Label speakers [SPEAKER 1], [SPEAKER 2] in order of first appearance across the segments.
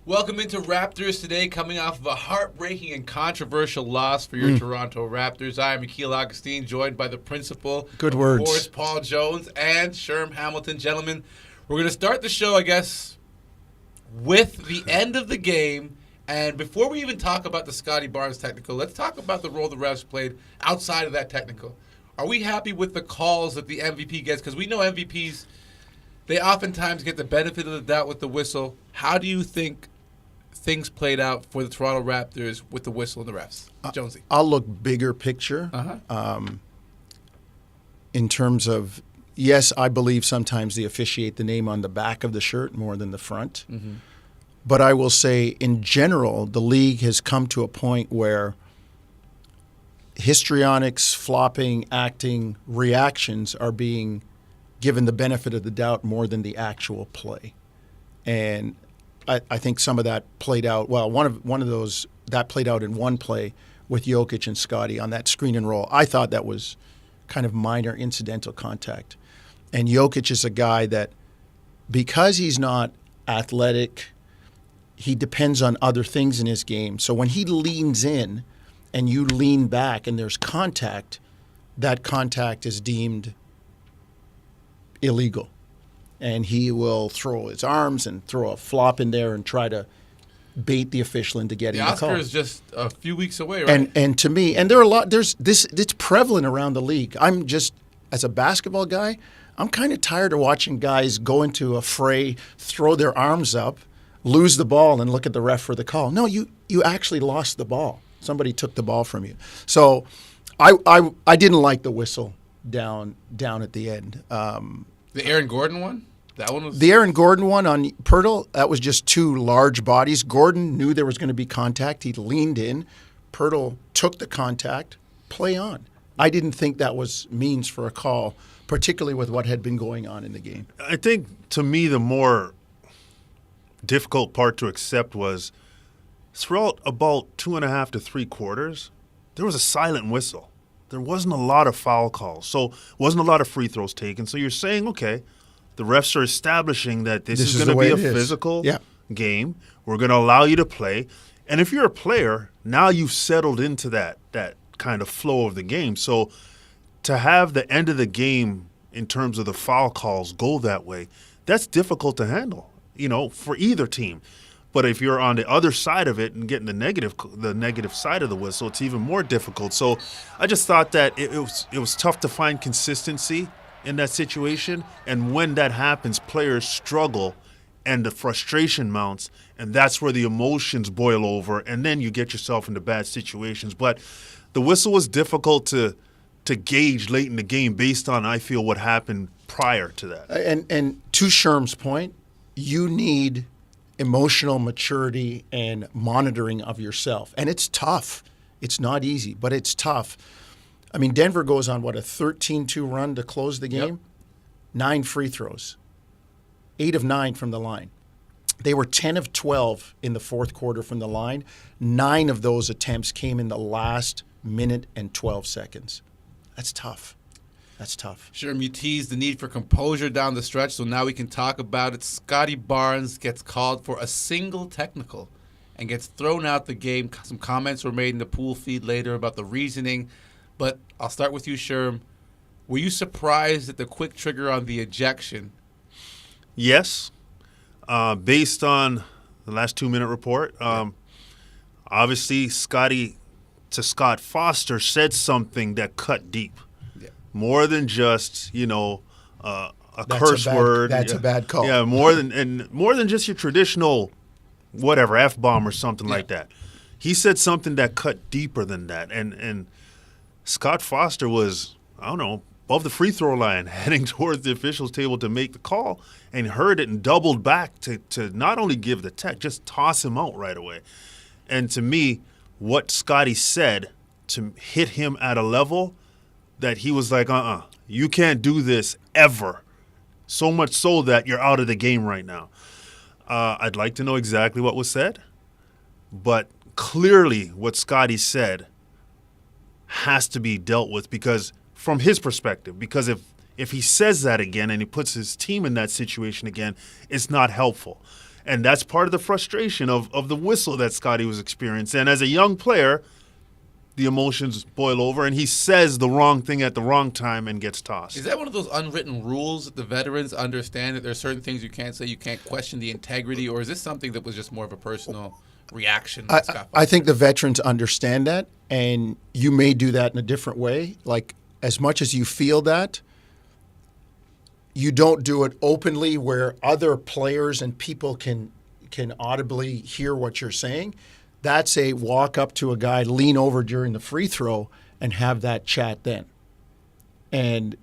[SPEAKER 1] Welcome into Raptors Today, coming off of a heartbreaking and controversial loss for your Toronto Raptors. I am Akil Augustine, joined by the principal,
[SPEAKER 2] Good words.
[SPEAKER 1] Of course, Paul Jones, and Sherm Hamilton. Gentlemen, we're going to start the show, I guess, with the end of the game. And before we even talk about the Scotty Barnes technical, let's talk about the role the refs played outside of that technical. Are we happy with the calls that the MVP gets? Because we know MVPs, they oftentimes get the benefit of the doubt with the whistle. How do you think things played out for the Toronto Raptors with the whistle and the refs? Jonesy.
[SPEAKER 2] I'll look bigger picture in terms of, yes, I believe sometimes they officiate the name on the back of the shirt more than the front. Mm-hmm. But I will say, in general, the league has come to a point where histrionics, flopping, acting, reactions are being given the benefit of the doubt more than the actual play. And I think some of that played out. Well, one of those that played out in one play with Jokic and Scotty on that screen and roll. I thought that was kind of minor incidental contact. And Jokic is a guy that, because he's not athletic, he depends on other things in his game. So when he leans in and you lean back and there's contact, that contact is deemed illegal. And he will throw his arms and throw a flop in there and try to bait the official into getting the call.
[SPEAKER 1] The Oscar is just a few weeks away, right?
[SPEAKER 2] And to me, and there are a lot. There's this. It's prevalent around the league. I'm just, as a basketball guy, I'm kind of tired of watching guys go into a fray, throw their arms up, lose the ball, and look at the ref for the call. No, you actually lost the ball. Somebody took the ball from you. So, I didn't like the whistle down at the end.
[SPEAKER 1] The Aaron Gordon one? That one was...
[SPEAKER 2] The Aaron Gordon one on Pirtle, that was just two large bodies. Gordon knew there was going to be contact. He leaned in. Pirtle took the contact. Play on. I didn't think that was means for a call, particularly with what had been going on in the game.
[SPEAKER 3] I think, to me, the more difficult part to accept was throughout about 2.5 to 3 quarters, there was a silent whistle. There wasn't a lot of foul calls, so wasn't a lot of free throws taken. So you're saying, okay, the refs are establishing that this is going to be a physical game. We're going to allow you to play. And if you're a player, now you've settled into that kind of flow of the game. So to have the end of the game in terms of the foul calls go that way, that's difficult to handle, for either team. But if you're on the other side of it and getting the negative side of the whistle, it's even more difficult. So I just thought that it was tough to find consistency in that situation. And when that happens, players struggle and the frustration mounts, and that's where the emotions boil over, and then you get yourself into bad situations. But the whistle was difficult to gauge late in the game based on, I feel, what happened prior to that.
[SPEAKER 2] And to Sherm's point, you need emotional maturity and monitoring of yourself. And it's tough. It's not easy, but it's tough. I mean, Denver goes on, a 13-2 run to close the game? Yep. 9 free throws. 8 of 9 from the line. They were 10 of 12 in the fourth quarter from the line. 9 of those attempts came in the last minute and 12 seconds. That's tough. That's tough.
[SPEAKER 1] Sherm, you teased the need for composure down the stretch, so now we can talk about it. Scotty Barnes gets called for a single technical and gets thrown out the game. Some comments were made in the pool feed later about the reasoning. But I'll start with you, Sherm. Were you surprised at the quick trigger on the ejection?
[SPEAKER 3] Yes. Based on the last 2-minute report, obviously Scott Foster said something that cut deep. More than just, a curse word.
[SPEAKER 2] That's a bad call.
[SPEAKER 3] Yeah, more than just your traditional whatever, F-bomb or something like that. He said something that cut deeper than that. And Scott Foster was, above the free throw line, heading towards the officials' table to make the call, and heard it and doubled back to not only give the tech, just toss him out right away. And to me, what Scotty said to hit him at a level that he was like, you can't do this ever. So much so that you're out of the game right now. I'd like to know exactly what was said, but clearly what Scotty said has to be dealt with because from his perspective, because if he says that again and he puts his team in that situation again, it's not helpful. And that's part of the frustration of the whistle that Scotty was experiencing. And as a young player, the emotions boil over, and he says the wrong thing at the wrong time and gets tossed.
[SPEAKER 1] Is that one of those unwritten rules that the veterans understand, that there are certain things you can't say, you can't question the integrity, or is this something that was just more of a personal reaction?
[SPEAKER 2] I think the veterans understand that, and you may do that in a different way. Like, as much as you feel that, you don't do it openly where other players and people can audibly hear what you're saying. That's a walk up to a guy, lean over during the free throw, and have that chat then. And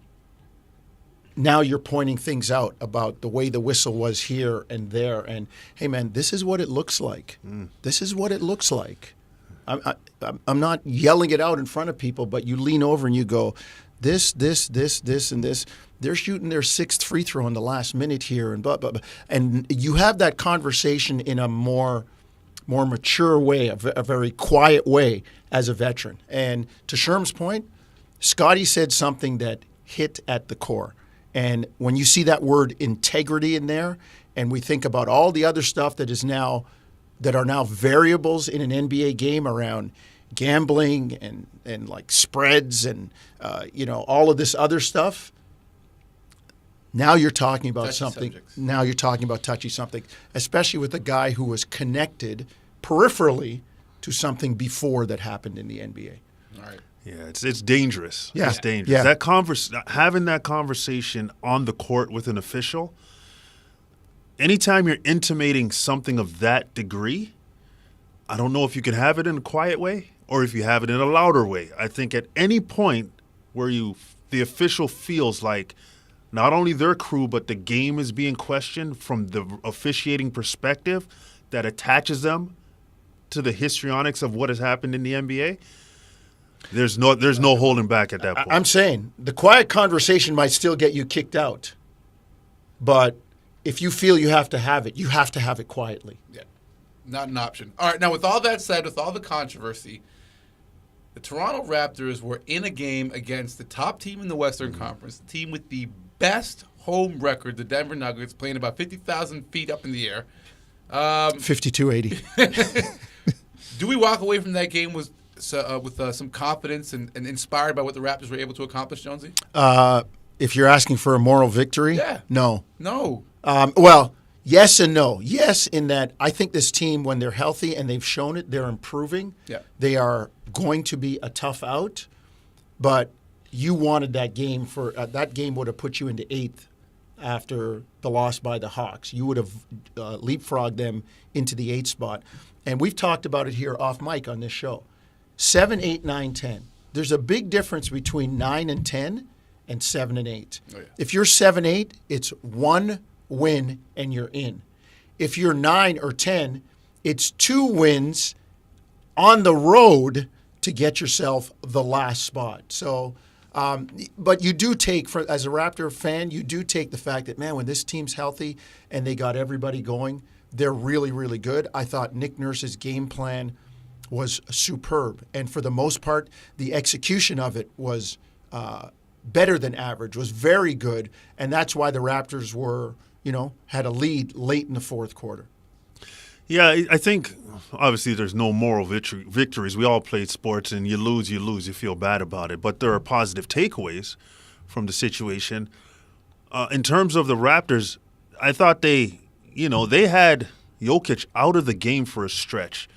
[SPEAKER 2] now you're pointing things out about the way the whistle was here and there. And, hey, man, this is what it looks like. This is what it looks like. I'm not yelling it out in front of people, but you lean over and you go, this, and this. They're shooting their sixth free throw in the last minute here, and blah, blah, blah. And you have that conversation in a more mature way, a very quiet way as a veteran. And to Sherm's point, Scotty said something that hit at the core. And when you see that word integrity in there, and we think about all the other stuff that are now variables in an NBA game around gambling and like spreads and all of this other stuff. Now you're talking about
[SPEAKER 1] Touchy
[SPEAKER 2] something.
[SPEAKER 1] subjects.
[SPEAKER 2] Now you're talking about touchy something, especially with a guy who was connected peripherally to something before that happened in the NBA.
[SPEAKER 1] All right.
[SPEAKER 3] Yeah, it's dangerous.
[SPEAKER 2] Yeah.
[SPEAKER 3] It's dangerous.
[SPEAKER 2] Yeah.
[SPEAKER 3] Having that conversation on the court with an official, anytime you're intimating something of that degree, I don't know if you can have it in a quiet way or if you have it in a louder way. I think at any point where the official feels like not only their crew, but the game is being questioned from the officiating perspective that attaches them to the histrionics of what has happened in the NBA, there's no holding back at that point.
[SPEAKER 2] I'm saying the quiet conversation might still get you kicked out, but if you feel you have to have it, you have to have it quietly.
[SPEAKER 1] Yeah, not an option. All right, now with all that said, with all the controversy, the Toronto Raptors were in a game against the top team in the Western Conference, the team with the best home record, the Denver Nuggets, playing about 50,000 feet up in the air.
[SPEAKER 2] 52-80.
[SPEAKER 1] Do we walk away from that game with some confidence and inspired by what the Raptors were able to accomplish, Jonesy?
[SPEAKER 2] If you're asking for a moral victory,
[SPEAKER 1] Yeah.
[SPEAKER 2] no.
[SPEAKER 1] No.
[SPEAKER 2] Well, yes and no. Yes, in that I think this team, when they're healthy and they've shown it, they're improving.
[SPEAKER 1] Yeah.
[SPEAKER 2] They are going to be a tough out, but you wanted that game for that game would have put you into eighth after the loss by the Hawks. You would have leapfrogged them into the 8th spot. And we've talked about it here off mic on this show. 7, 8, 9, 10. There's a big difference between 9 and 10 and 7 and 8.
[SPEAKER 1] Oh, yeah.
[SPEAKER 2] If you're 7, 8, it's one win and you're in. If you're 9 or 10, it's 2 wins on the road to get yourself the last spot. So, but you do take, as a Raptor fan, you do take the fact that, man, when this team's healthy and they got everybody going, they're really, really good. I thought Nick Nurse's game plan was superb. And for the most part, the execution of it was better than average, was very good. And that's why the Raptors had a lead late in the fourth quarter.
[SPEAKER 3] Yeah, I think obviously there's no moral victories. We all played sports, and you lose, you feel bad about it. But there are positive takeaways from the situation. In terms of the Raptors, I thought they had Jokic out of the game for a stretch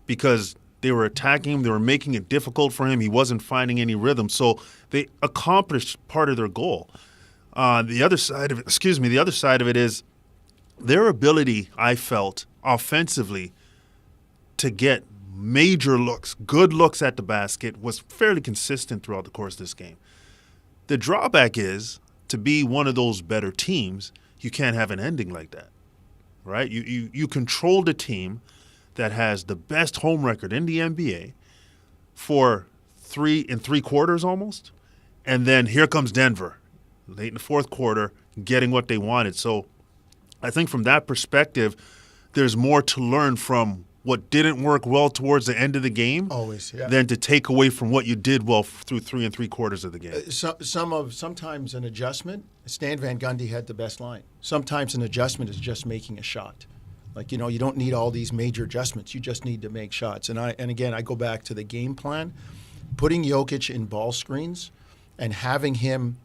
[SPEAKER 3] because they were attacking him. They were making it difficult for him. He wasn't finding any rhythm. So they accomplished part of their goal. The other side of it is their ability, I felt, offensively to get major looks, good looks at the basket was fairly consistent throughout the course of this game. The drawback is to be one of those better teams, you can't have an ending like that, right? You controlled a team that has the best home record in the NBA for 3 3/4 almost, and then here comes Denver late in the fourth quarter getting what they wanted. So I think from that perspective, there's more to learn from what didn't work well towards the end of the game
[SPEAKER 2] Always, yeah.
[SPEAKER 3] than to take away from what you did well through 3 3/4 of the game.
[SPEAKER 2] Sometimes an adjustment. Stan Van Gundy had the best line. Sometimes an adjustment is just making a shot. Like, you don't need all these major adjustments. You just need to make shots. And again, I go back to the game plan. Putting Jokic in ball screens and having him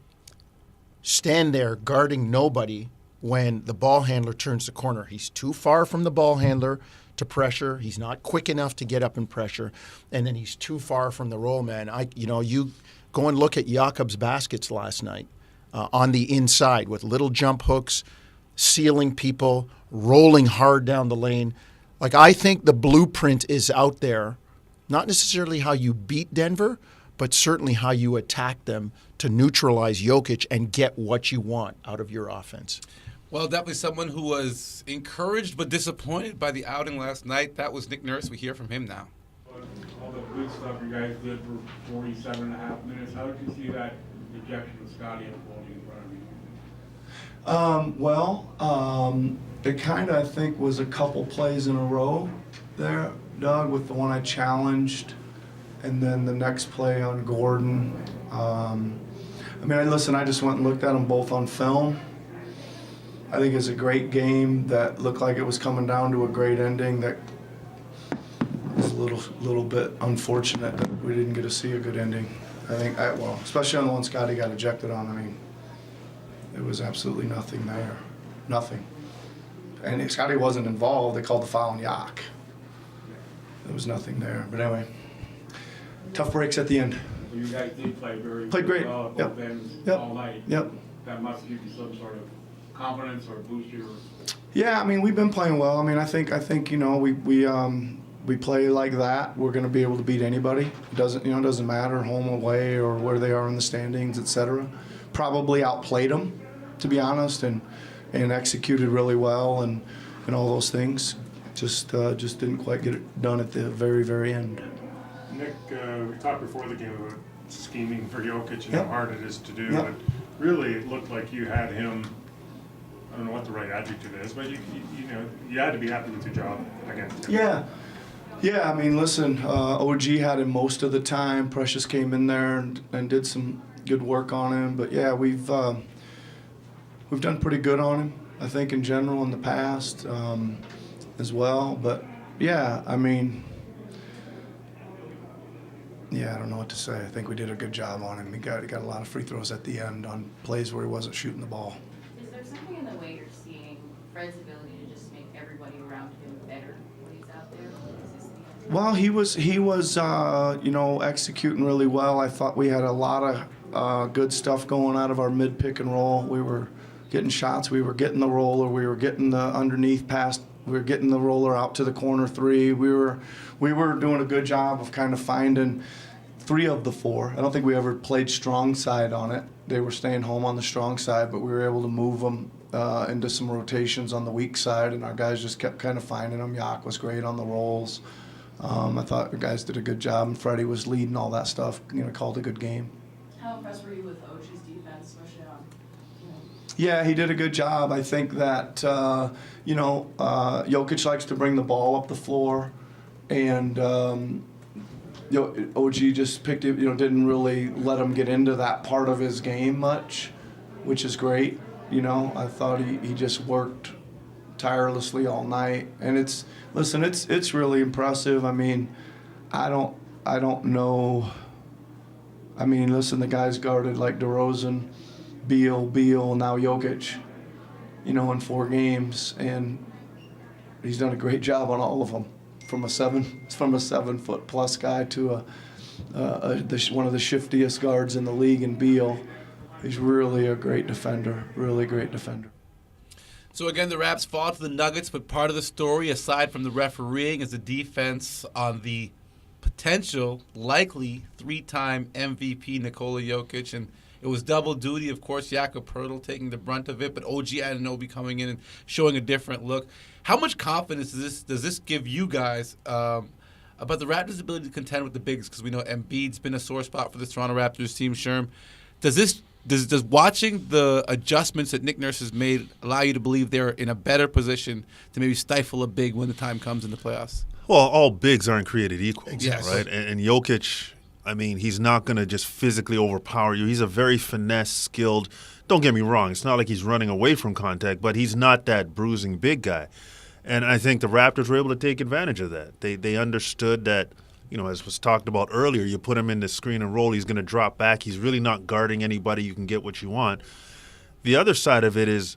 [SPEAKER 2] stand there guarding nobody when the ball handler turns the corner. He's too far from the ball handler to pressure. He's not quick enough to get up and pressure. And then he's too far from the roll man. You go and look at Jakob's baskets last night on the inside with little jump hooks, sealing people, rolling hard down the lane. Like, I think the blueprint is out there, not necessarily how you beat Denver, but certainly how you attack them to neutralize Jokic and get what you want out of your offense.
[SPEAKER 1] Well, definitely someone who was encouraged but disappointed by the outing last night. That was Nick Nurse. We hear from him now.
[SPEAKER 4] All the good stuff you guys did for 47 and a half minutes. How did you see that ejection of Scotty unfolding in front of you?
[SPEAKER 5] It kind of, I think, was a couple plays in a row there, Doug, with the one I challenged, and then the next play on Gordon. I just went and looked at them both on film. I think it's a great game that looked like it was coming down to a great ending. That was a little bit unfortunate that we didn't get to see a good ending. Especially on the one Scotty got ejected on. There was absolutely nothing there. Nothing. And Scotty wasn't involved. They called the foul on Yak. There was nothing there. But anyway, tough breaks at the end.
[SPEAKER 4] So you guys did play
[SPEAKER 5] Played great.
[SPEAKER 4] well at both ends all night.
[SPEAKER 5] Yep.
[SPEAKER 4] That must give you some sort of confidence or boost your...
[SPEAKER 5] Yeah, we've been playing well. I think we play like that. We're going to be able to beat anybody. It doesn't matter home, away, or where they are in the standings, etc. Probably outplayed them, to be honest, and executed really well and all those things. Just didn't quite get it done at the very, very end.
[SPEAKER 6] Nick, we talked before the game about scheming for Jokic and
[SPEAKER 5] Yep.
[SPEAKER 6] how hard it is to do.
[SPEAKER 5] Yep.
[SPEAKER 6] And really, it looked like you had him. I don't know what the right adjective is, but you had to be happy with your job against him.
[SPEAKER 5] Yeah. Listen, OG had him most of the time. Precious came in there and did some good work on him. But yeah, we've done pretty good on him, I think, in general in the past as well. But yeah, I don't know what to say. I think we did a good job on him. He got a lot of free throws at the end on plays where he wasn't shooting the ball.
[SPEAKER 7] Is there something in the way you're seeing Fred's ability to just make everybody around him better when he's out there?
[SPEAKER 5] Well, he was executing really well. I thought we had a lot of good stuff going out of our mid pick and roll. We were getting shots. We were getting the roller. We were getting the underneath pass. We were getting the roller out to the corner three. We were doing a good job of kind of finding 3 of the 4. I don't think we ever played strong side on it. They were staying home on the strong side, but we were able to move them into some rotations on the weak side, and our guys just kept kind of finding them. Yak was great on the rolls. I thought the guys did a good job, and Freddie was leading all that stuff. Called a good game.
[SPEAKER 7] How impressed were you with OG's defense, especially on?
[SPEAKER 5] Yeah, he did a good job. I think that Jokic likes to bring the ball up the floor, and OG just picked it. Didn't really let him get into that part of his game much, which is great. I thought he just worked tirelessly all night, and it's really impressive. I don't know. The guys guarded like DeRozan, Beal, now Jokic, in 4 games, and he's done a great job on all of them. From a 7-foot plus guy to one of the shiftiest guards in the league in Beal. He's really a great defender, really great defender.
[SPEAKER 1] So again, the Raps fall to the Nuggets, but part of the story, aside from the refereeing, is the defense on the potential, likely 3-time MVP Nikola Jokic, and it was double duty. Of course, Jakob Poeltl taking the brunt of it, but OG Anunoby coming in and showing a different look. How much confidence does this give you guys about the Raptors' ability to contend with the bigs? Because we know Embiid's been a sore spot for the Toronto Raptors team. Sherm, does watching the adjustments that Nick Nurse has made allow you to believe they're in a better position to maybe stifle a big when the time comes in the playoffs?
[SPEAKER 3] Well, all bigs aren't created equal,
[SPEAKER 1] Yes.
[SPEAKER 3] right? And Jokic, he's not going to just physically overpower you. He's a very finesse, skilled. Don't get me wrong. It's not like he's running away from contact, but he's not that bruising big guy. And I think the Raptors were able to take advantage of that. They understood that, as was talked about earlier, you put him in the screen and roll, he's going to drop back. He's really not guarding anybody. You can get what you want. The other side of it is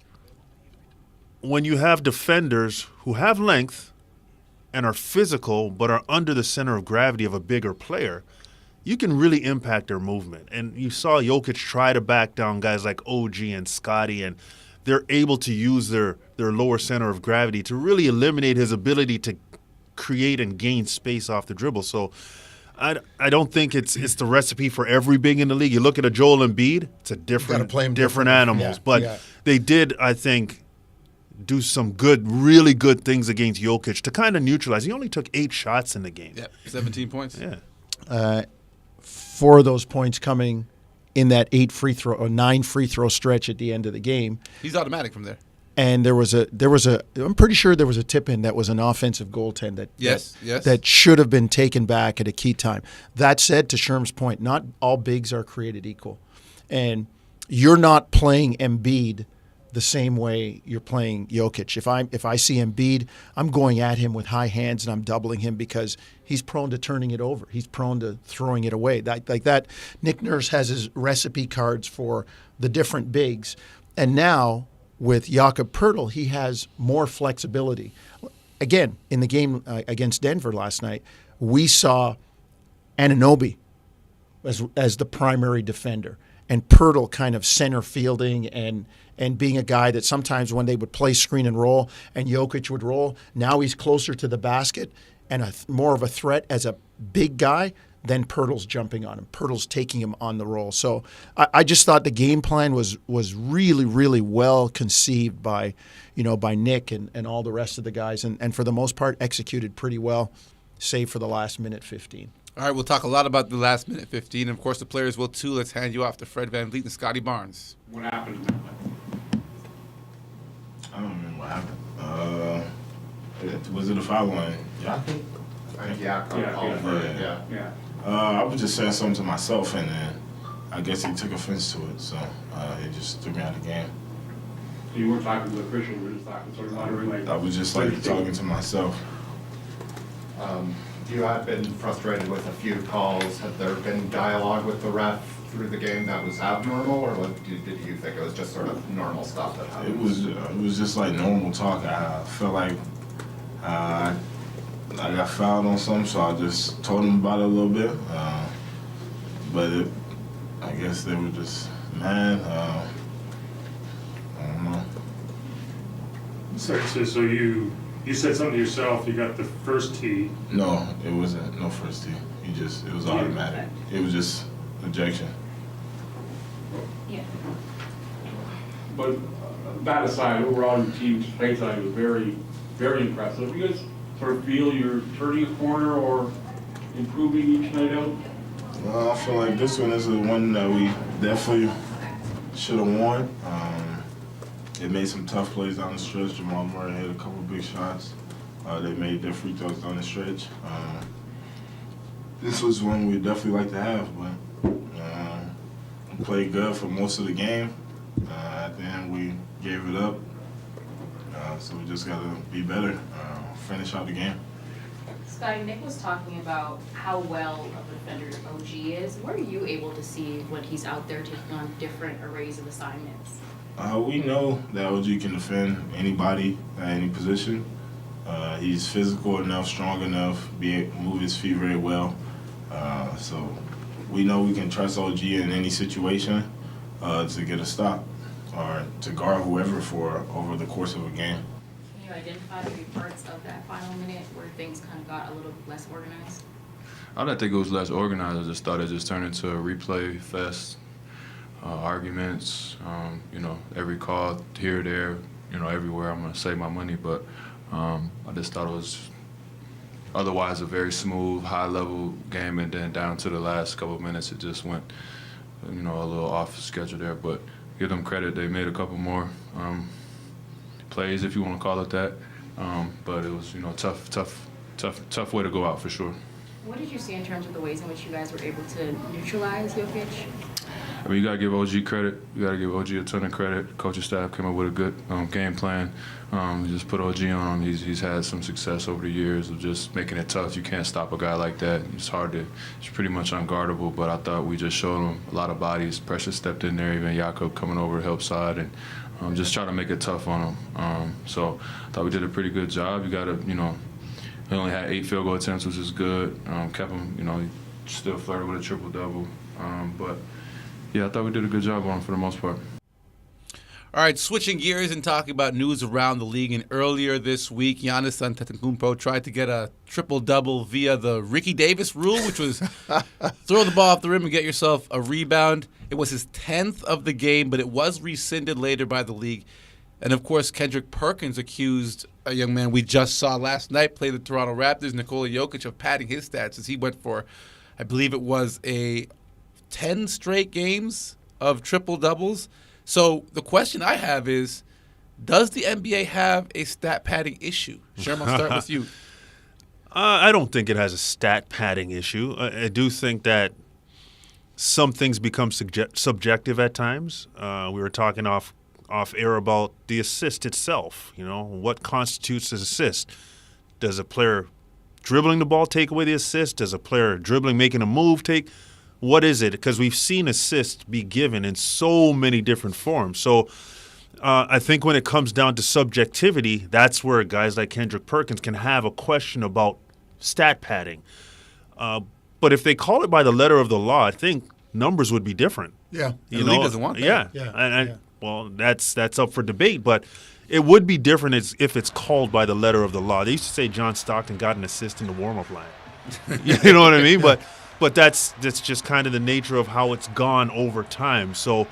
[SPEAKER 3] when you have defenders who have length and are physical but are under the center of gravity of a bigger player, you can really impact their movement. And you saw Jokic try to back down guys like OG and Scotty, and they're able to use their lower center of gravity to really eliminate his ability to create and gain space off the dribble. So I don't think it's the recipe for every big in the league. You look at a Joel Embiid, it's a different animals.
[SPEAKER 2] Yeah,
[SPEAKER 3] but
[SPEAKER 2] yeah.
[SPEAKER 3] they did, I think, do some really good things against Jokic to kind of neutralize. He only took 8 shots in the game.
[SPEAKER 1] Yep, 17 points.
[SPEAKER 3] Yeah.
[SPEAKER 2] 4 of those points coming in that 9 free throw stretch at the end of the game.
[SPEAKER 1] He's automatic from there.
[SPEAKER 2] And there was I'm pretty sure there was a tip in that was an offensive goaltend
[SPEAKER 1] Yes.
[SPEAKER 2] that should have been taken back at a key time. That said, to Sherm's point, not all bigs are created equal. And you're not playing Embiid the same way you're playing Jokic. If I see Embiid, I'm going at him with high hands and I'm doubling him because he's prone to turning it over. He's prone to throwing it away. Like that, Nick Nurse has his recipe cards for the different bigs. And now with Jakob Poeltl, he has more flexibility. Again, in the game against Denver last night, we saw Anunoby as the primary defender, and Poeltl kind of center fielding and being a guy that sometimes when they would play screen and roll and Jokic would roll, now he's closer to the basket and more of a threat as a big guy. Then Poeltl's jumping on him. Poeltl's taking him on the roll. So I just thought the game plan was really, really well conceived by Nick and all the rest of the guys, and for the most part executed pretty well, save for the last minute 15.
[SPEAKER 1] All right, we'll talk a lot about the last minute 15. And of course, the players will too. Let's hand you off to Fred VanVleet and Scotty Barnes.
[SPEAKER 4] What happened in that play?
[SPEAKER 8] I don't remember what happened. Was it a foul line? Yeah.
[SPEAKER 4] Yeah.
[SPEAKER 8] I was just saying something to myself, and then I guess he took offense to it, so he just threw me out of the game.
[SPEAKER 4] So you weren't talking to the official, you were just talking sort of moderately.
[SPEAKER 8] I was just like talking to myself.
[SPEAKER 9] You have been frustrated with a few calls. Have there been dialogue with the ref through the game that was abnormal, or did you think it was just sort of normal stuff that happened?
[SPEAKER 8] It was just like normal talk. I felt like I got fouled on something, so I just told him about it a little bit. But I guess they were just mad. I don't know.
[SPEAKER 6] So you said something to yourself. You got the first tee.
[SPEAKER 8] No, it wasn't no first tee. It was automatic. It was just ejection.
[SPEAKER 7] Yeah.
[SPEAKER 4] But that aside, overall your team's play side was very, very impressive. You guys sort of feel you're turning a corner or improving each night out?
[SPEAKER 8] Well, I feel like this one is the one that we definitely should have won. They made some tough plays down the stretch. Jamal Murray hit a couple big shots. They made their free throws down the stretch. This was one we'd definitely like to have, but we played good for most of the game. At the end, we gave it up. So we just got to be better, finish out the game.
[SPEAKER 7] Scotty, Nick was talking about how well of a defender OG is. What are you able to see when he's out there taking on different arrays of assignments?
[SPEAKER 8] We know that OG can defend anybody at any position. He's physical enough, strong enough, move his feet very well. So we know we can trust OG in any situation to get a stop or to guard whoever for over the course of a game.
[SPEAKER 7] Can you identify maybe parts of that final minute where things kind of got a little less organized?
[SPEAKER 10] I don't think it was less organized. I just thought it just turned into a replay fest, arguments, every call here, there, everywhere. I'm going to save my money, but I just thought it was otherwise a very smooth, high-level game, and then down to the last couple of minutes, it just went, a little off schedule there. But give them credit; they made a couple more plays, if you want to call it that. But it was, tough way to go out for sure.
[SPEAKER 7] What did you see in terms of the ways in which you guys were able to neutralize Jokic?
[SPEAKER 10] I mean, you got to give OG credit. You got to give OG a ton of credit. Coaching staff came up with a good game plan. Just put OG on him. He's had some success over the years of just making it tough. You can't stop a guy like that. It's pretty much unguardable, but I thought we just showed him a lot of bodies. Precious stepped in there, even Jakob coming over to help side, and just trying to make it tough on him. So I thought we did a pretty good job. You got to, he only had 8 field goal attempts, which is good. Kept him, he still flirted with a triple-double. But, yeah, I thought we did a good job on him for the most part.
[SPEAKER 1] All right, switching gears and talking about news around the league. And earlier this week, Giannis Antetokounmpo tried to get a triple-double via the Ricky Davis rule, which was throw the ball off the rim and get yourself a rebound. It was his 10th of the game, but it was rescinded later by the league. And, of course, Kendrick Perkins accused a young man we just saw last night play the Toronto Raptors, Nikola Jokic, of padding his stats as he went for, I believe it was 10 straight games of triple-doubles. So the question I have is, does the NBA have a stat padding issue? Sherm, I'll start with you.
[SPEAKER 3] I don't think it has a stat padding issue. I do think that some things become subjective at times. We were talking off air about the assist itself. What constitutes an assist? Does a player dribbling the ball take away the assist? Does a player dribbling, making a move take? What is it? Because we've seen assists be given in so many different forms. So I think when it comes down to subjectivity, that's where guys like Kendrick Perkins can have a question about stat padding. But if they call it by the letter of the law, I think numbers would be different.
[SPEAKER 2] Yeah.
[SPEAKER 1] The league doesn't want that.
[SPEAKER 3] Yeah. Well, that's up for debate, but it would be different if it's called by the letter of the law. They used to say John Stockton got an assist in the warm-up line. You know what I mean? But that's just kind of the nature of how it's gone over time. So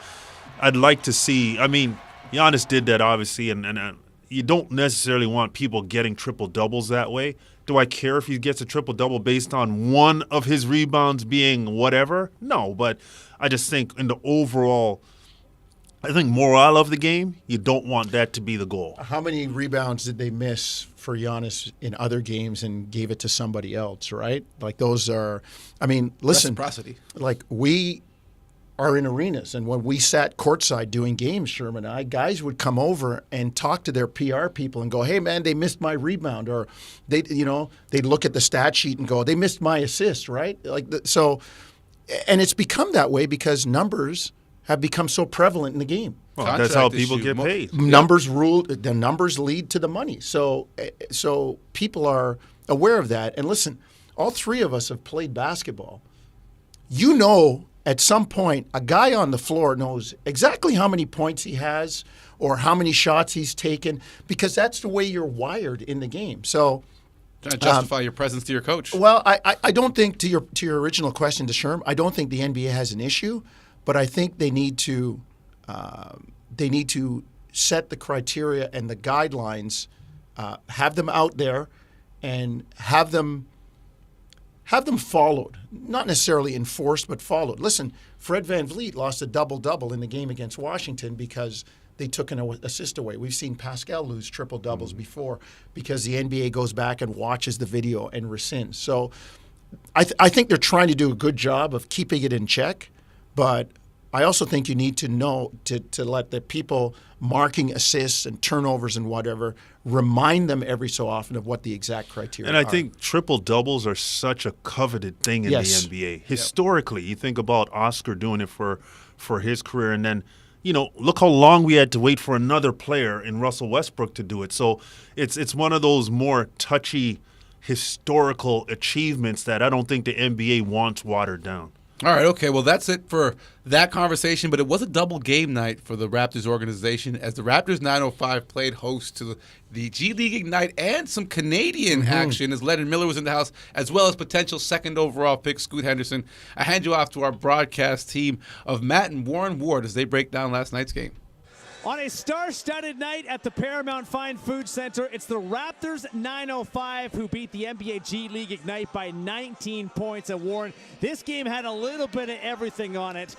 [SPEAKER 3] I'd like to see – I mean, Giannis did that obviously, and you don't necessarily want people getting triple-doubles that way. Do I care if he gets a triple-double based on one of his rebounds being whatever? No, but I just think in the overall – I think morale of the game, you don't want that to be the goal.
[SPEAKER 2] How many rebounds did they miss for Giannis in other games and gave it to somebody else, right? Like those are – I mean, listen.
[SPEAKER 1] Reciprocity.
[SPEAKER 2] Like we are in arenas, and when we sat courtside doing games, Sherman and I, guys would come over and talk to their PR people and go, hey, man, they missed my rebound. Or they'd look at the stat sheet and go, they missed my assist, right? And it's become that way because numbers – have become so prevalent in the game.
[SPEAKER 3] Well, that's how people get paid.
[SPEAKER 2] Numbers rule. The numbers lead to the money. So people are aware of that. And listen, all three of us have played basketball. At some point, a guy on the floor knows exactly how many points he has or how many shots he's taken because that's the way you're wired in the game. So
[SPEAKER 1] trying to justify your presence to your coach.
[SPEAKER 2] Well, I don't think to your original question to Sherm, I don't think the NBA has an issue. But I think they need to set the criteria and the guidelines, have them out there, and have them followed. Not necessarily enforced, but followed. Listen, Fred VanVleet lost a double-double in the game against Washington because they took an assist away. We've seen Pascal lose triple-doubles before because the NBA goes back and watches the video and rescinds. So I think they're trying to do a good job of keeping it in check. But I also think you need to know to let the people marking assists and turnovers and whatever remind them every so often of what the exact criteria are.
[SPEAKER 3] And I think triple-doubles are such a coveted thing in the NBA. Historically, you think about Oscar doing it for his career, and then, look how long we had to wait for another player in Russell Westbrook to do it. So it's one of those more touchy historical achievements that I don't think the NBA wants watered down.
[SPEAKER 1] All right, okay. Well, that's it for that conversation, but it was a double game night for the Raptors organization as the Raptors 905 played host to the G League Ignite and some Canadian action as Lennon Miller was in the house, as well as potential second overall pick Scoot Henderson. I hand you off to our broadcast team of Matt and Warren Ward as they break down last night's game.
[SPEAKER 11] On a star-studded night at the Paramount Fine Food Center, it's the Raptors 905 who beat the NBA G League Ignite by 19 points. And Warren, this game had a little bit of everything on it.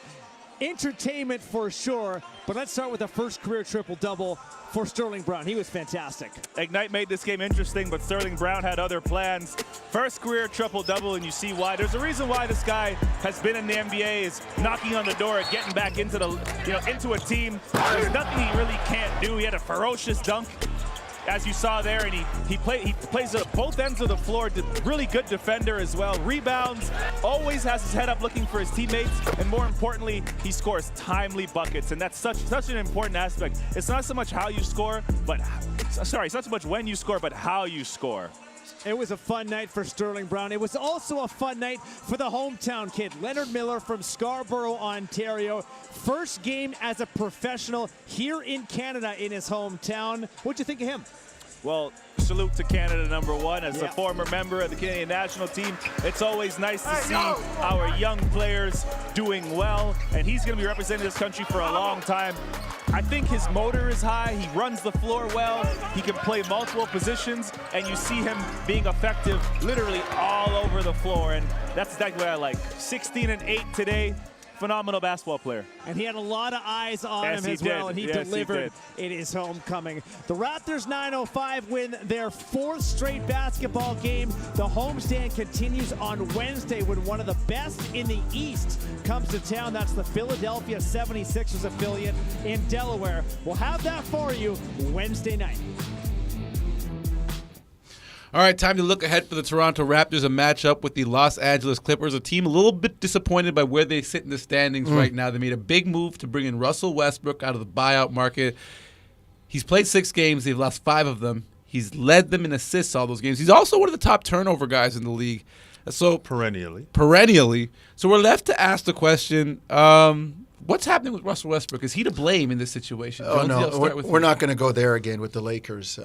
[SPEAKER 11] entertainment for sure. But let's start with the first career triple-double for Sterling Brown. He was fantastic.
[SPEAKER 12] Ignite made this game interesting, but Sterling Brown had other plans. First career triple-double, and you see why. There's a reason why this guy has been in the NBA, is knocking on the door and getting back into into a team. There's nothing he really can't do. He had a ferocious dunk, as you saw there, and he plays at both ends of the floor. Really good defender as well. Rebounds, always has his head up looking for his teammates, and more importantly, he scores timely buckets, and that's such an important aspect. It's not so much how you score, it's not so much when you score, but how you score.
[SPEAKER 11] It was a fun night for Sterling Brown. It was also a fun night for the hometown kid, Leonard Miller from Scarborough, Ontario. First game as a professional here in Canada in his hometown. What'd you think of him?
[SPEAKER 12] Well, salute to Canada, number one. As a former member of the Canadian national team, it's always nice to see our young players doing well, and he's going to be representing this country for a long time. I think his motor is high. He runs the floor well. He can play multiple positions, and you see him being effective literally all over the floor, and that's exactly what I like. 16 and 8 today. Phenomenal basketball player.
[SPEAKER 11] And he had a lot of eyes on him as well, and he delivered in his homecoming. The Raptors 905 win their 4th straight basketball game. The homestand continues on Wednesday when one of the best in the East comes to town. That's the Philadelphia 76ers affiliate in Delaware. We'll have that for you Wednesday night.
[SPEAKER 1] All right, time to look ahead for the Toronto Raptors, a matchup with the Los Angeles Clippers, a team a little bit disappointed by where they sit in the standings right now. They made a big move to bring in Russell Westbrook out of the buyout market. He's played 6 games. They've lost 5 of them. He's led them in assists all those games. He's also one of the top turnover guys in the league. So
[SPEAKER 3] Perennially.
[SPEAKER 1] So we're left to ask the question, what's happening with Russell Westbrook? Is he to blame in this situation?
[SPEAKER 2] We're not going to go there again with the Lakers.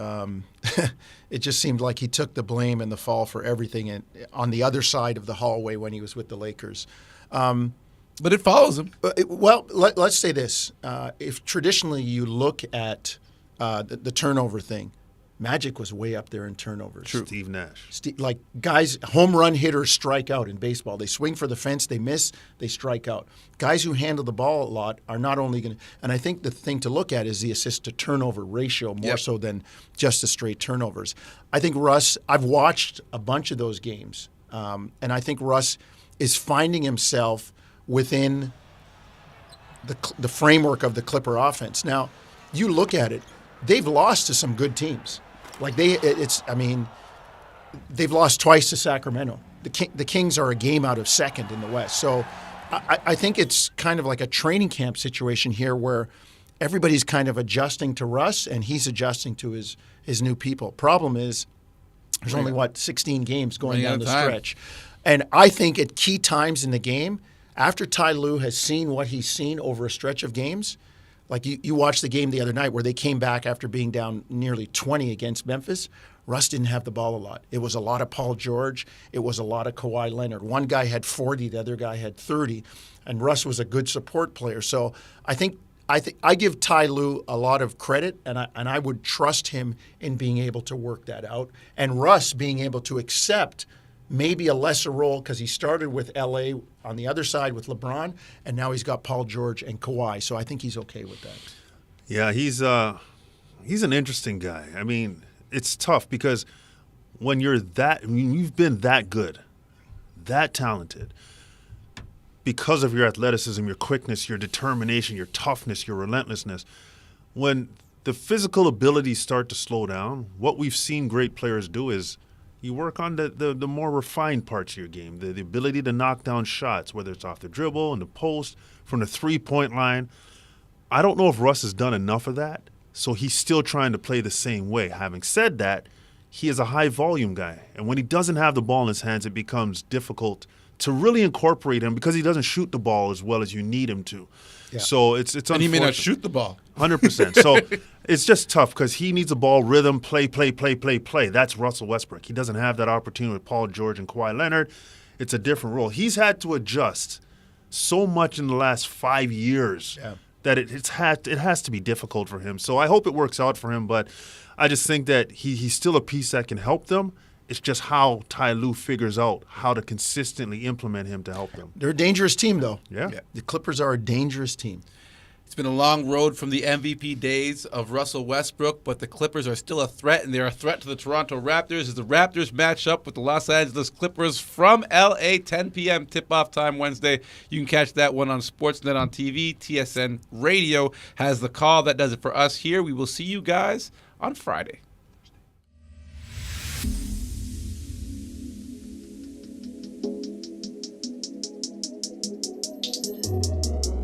[SPEAKER 2] It just seemed like he took the blame and the fall for everything on the other side of the hallway when he was with the Lakers.
[SPEAKER 1] But it follows him.
[SPEAKER 2] Let's say this. If traditionally you look at the turnover thing, Magic was way up there in turnovers.
[SPEAKER 3] True. Steve Nash.
[SPEAKER 2] Like guys, home run hitters strike out in baseball. They swing for the fence, they miss, they strike out. Guys who handle the ball a lot are not only going to – and I think the thing to look at is the assist-to-turnover ratio more so than just the straight turnovers. I think Russ – I've watched a bunch of those games, and I think Russ is finding himself within the framework of the Clipper offense. Now, you look at it, they've lost to some good teams. Like they've lost twice to Sacramento. The Kings are a game out of second in the West. So I think it's kind of like a training camp situation here where everybody's kind of adjusting to Russ and he's adjusting to his new people. Problem is there's only, 16 games going down the stretch. And I think at key times in the game, after Ty Lue has seen what he's seen over a stretch of games, like you watched the game the other night where they came back after being down nearly 20 against Memphis. Russ didn't have the ball a lot. It was a lot of Paul George. It was a lot of Kawhi Leonard. One guy had 40, the other guy had 30, and Russ was a good support player. So I think I give Ty Lue a lot of credit, and I would trust him in being able to work that out, and Russ being able to accept maybe a lesser role because he started with L.A. on the other side with LeBron, and now he's got Paul George and Kawhi. So I think he's okay with that.
[SPEAKER 3] Yeah, he's an interesting guy. I mean, it's tough because when you've been that good, that talented, because of your athleticism, your quickness, your determination, your toughness, your relentlessness, when the physical abilities start to slow down, what we've seen great players do is you work on the more refined parts of your game, the ability to knock down shots, whether it's off the dribble, in the post, from the three-point line. I don't know if Russ has done enough of that, so he's still trying to play the same way. Having said that, he is a high-volume guy, and when he doesn't have the ball in his hands, it becomes difficult to really incorporate him because he doesn't shoot the ball as well as you need him to. Yeah. So it's
[SPEAKER 1] and he may not shoot the ball.
[SPEAKER 3] 100%. So it's just tough because he needs a ball rhythm, play. That's Russell Westbrook. He doesn't have that opportunity with Paul George and Kawhi Leonard. It's a different role. He's had to adjust so much in the last 5 years that it has to be difficult for him. So I hope it works out for him, but I just think that he's still a piece that can help them. It's just how Ty Lue figures out how to consistently implement him to help them.
[SPEAKER 2] They're a dangerous team, though.
[SPEAKER 3] Yeah.
[SPEAKER 2] The Clippers are a dangerous team.
[SPEAKER 1] It's been a long road from the MVP days of Russell Westbrook, but the Clippers are still a threat, and they're a threat to the Toronto Raptors as the Raptors match up with the Los Angeles Clippers from L.A., 10 p.m. tip-off time Wednesday. You can catch that one on Sportsnet on TV. TSN Radio has the call. That does it for us here. We will see you guys on Friday.